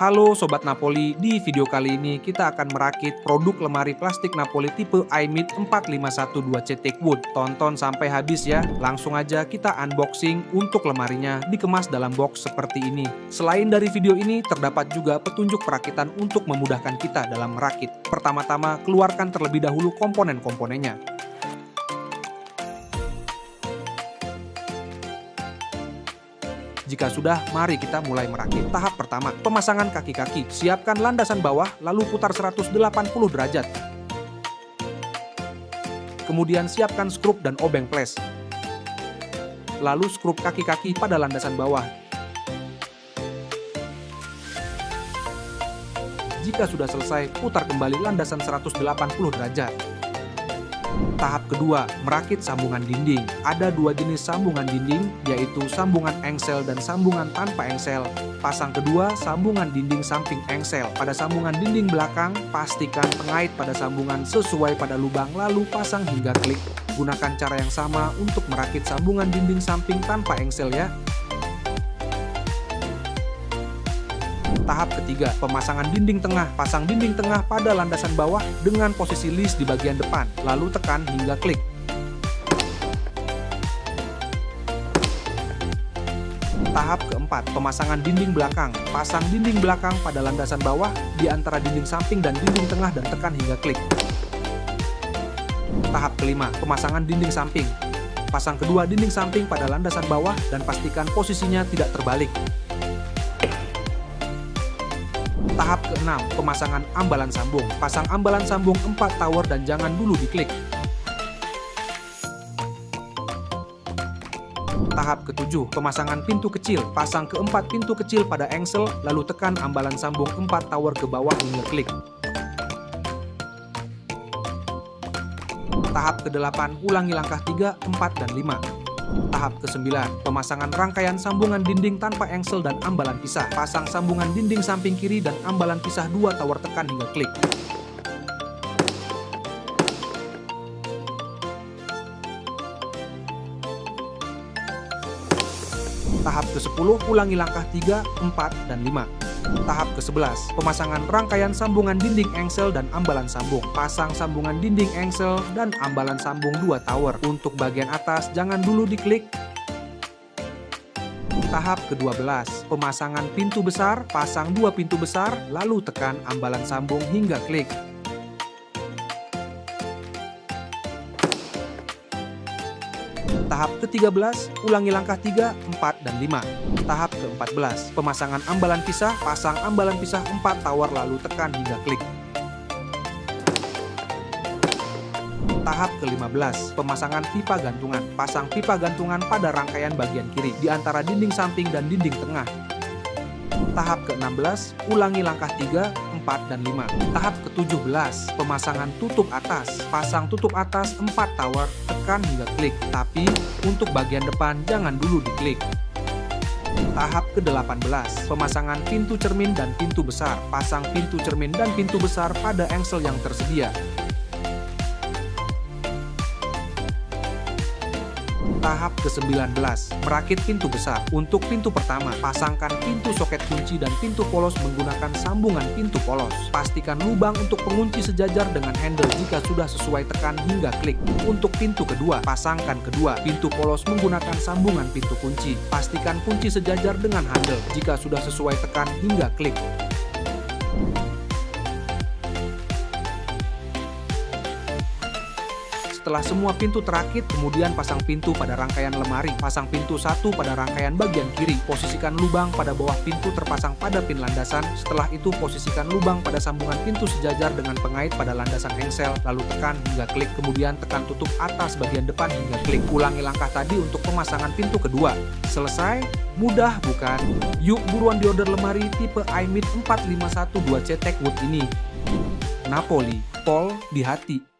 Halo Sobat Napoli, di video kali ini kita akan merakit produk lemari plastik Napoli tipe iMid 4512C Teakwood. Tonton sampai habis ya, langsung aja kita unboxing untuk lemarinya dikemas dalam box seperti ini. Selain dari video ini, terdapat juga petunjuk perakitan untuk memudahkan kita dalam merakit. Pertama-tama, keluarkan terlebih dahulu komponen-komponennya. Jika sudah, mari kita mulai merakit. Tahap pertama, pemasangan kaki-kaki. Siapkan landasan bawah, lalu putar 180 derajat. Kemudian siapkan skrup dan obeng ples. Lalu skrup kaki-kaki pada landasan bawah. Jika sudah selesai, putar kembali landasan 180 derajat. Tahap kedua, merakit sambungan dinding. Ada dua jenis sambungan dinding, yaitu sambungan engsel dan sambungan tanpa engsel. Pasang kedua, sambungan dinding samping engsel. Pada sambungan dinding belakang, pastikan pengait pada sambungan sesuai pada lubang, lalu pasang hingga klik. Gunakan cara yang sama untuk merakit sambungan dinding samping tanpa engsel ya. Tahap ketiga, pemasangan dinding tengah. Pasang dinding tengah pada landasan bawah dengan posisi list di bagian depan, lalu tekan hingga klik. Tahap keempat, pemasangan dinding belakang. Pasang dinding belakang pada landasan bawah di antara dinding samping dan dinding tengah dan tekan hingga klik. Tahap kelima, pemasangan dinding samping. Pasang kedua dinding samping pada landasan bawah dan pastikan posisinya tidak terbalik. Tahap keenam, pemasangan ambalan sambung. Pasang ambalan sambung 4 tower dan jangan dulu diklik. Tahap ketujuh, pemasangan pintu kecil. Pasang keempat pintu kecil pada engsel, lalu tekan ambalan sambung 4 tower ke bawah hingga klik. Tahap ke-8, ulangi langkah 3, 4, dan 5. Tahap ke-9, pemasangan rangkaian sambungan dinding tanpa engsel dan ambalan pisah. Pasang sambungan dinding samping kiri dan ambalan pisah 2 tower, tekan hingga klik. Tahap ke-10, ulangi langkah 3, 4, dan 5. Tahap ke-11, pemasangan rangkaian sambungan dinding engsel dan ambalan sambung. Pasang sambungan dinding engsel dan ambalan sambung 2 tower. Untuk bagian atas, jangan dulu diklik. Tahap ke-12, pemasangan pintu besar. Pasang 2 pintu besar, lalu tekan ambalan sambung hingga klik. Tahap ke-13, ulangi langkah 3, 4, dan 5. Tahap ke-14, pemasangan ambalan pisah. Pasang ambalan pisah 4 tower, lalu tekan hingga klik. Tahap ke-15, pemasangan pipa gantungan. Pasang pipa gantungan pada rangkaian bagian kiri, di antara dinding samping dan dinding tengah. Tahap ke-16, ulangi langkah 3, 4, dan 5. Tahap ke-17, pemasangan tutup atas. Pasang tutup atas 4 tower, tekan hingga klik. Tapi, untuk bagian depan jangan dulu diklik. Tahap ke-18, pemasangan pintu cermin dan pintu besar. Pasang pintu cermin dan pintu besar pada engsel yang tersedia. Tahap ke-19, merakit pintu besar. Untuk pintu pertama, pasangkan pintu soket kunci dan pintu polos menggunakan sambungan pintu polos. Pastikan lubang untuk pengunci sejajar dengan handle. Jika sudah sesuai, tekan hingga klik. Untuk pintu kedua, pasangkan kedua pintu polos menggunakan sambungan pintu kunci. Pastikan kunci sejajar dengan handle. Jika sudah sesuai, tekan hingga klik. Setelah semua pintu terakit, kemudian pasang pintu pada rangkaian lemari. Pasang pintu 1 pada rangkaian bagian kiri. Posisikan lubang pada bawah pintu terpasang pada pin landasan. Setelah itu, posisikan lubang pada sambungan pintu sejajar dengan pengait pada landasan engsel. Lalu tekan hingga klik. Kemudian tekan tutup atas bagian depan hingga klik. Ulangi langkah tadi untuk pemasangan pintu kedua. Selesai? Mudah bukan? Yuk buruan diorder lemari tipe iMid 4512C Teakwood ini. Napoli, Pol di hati.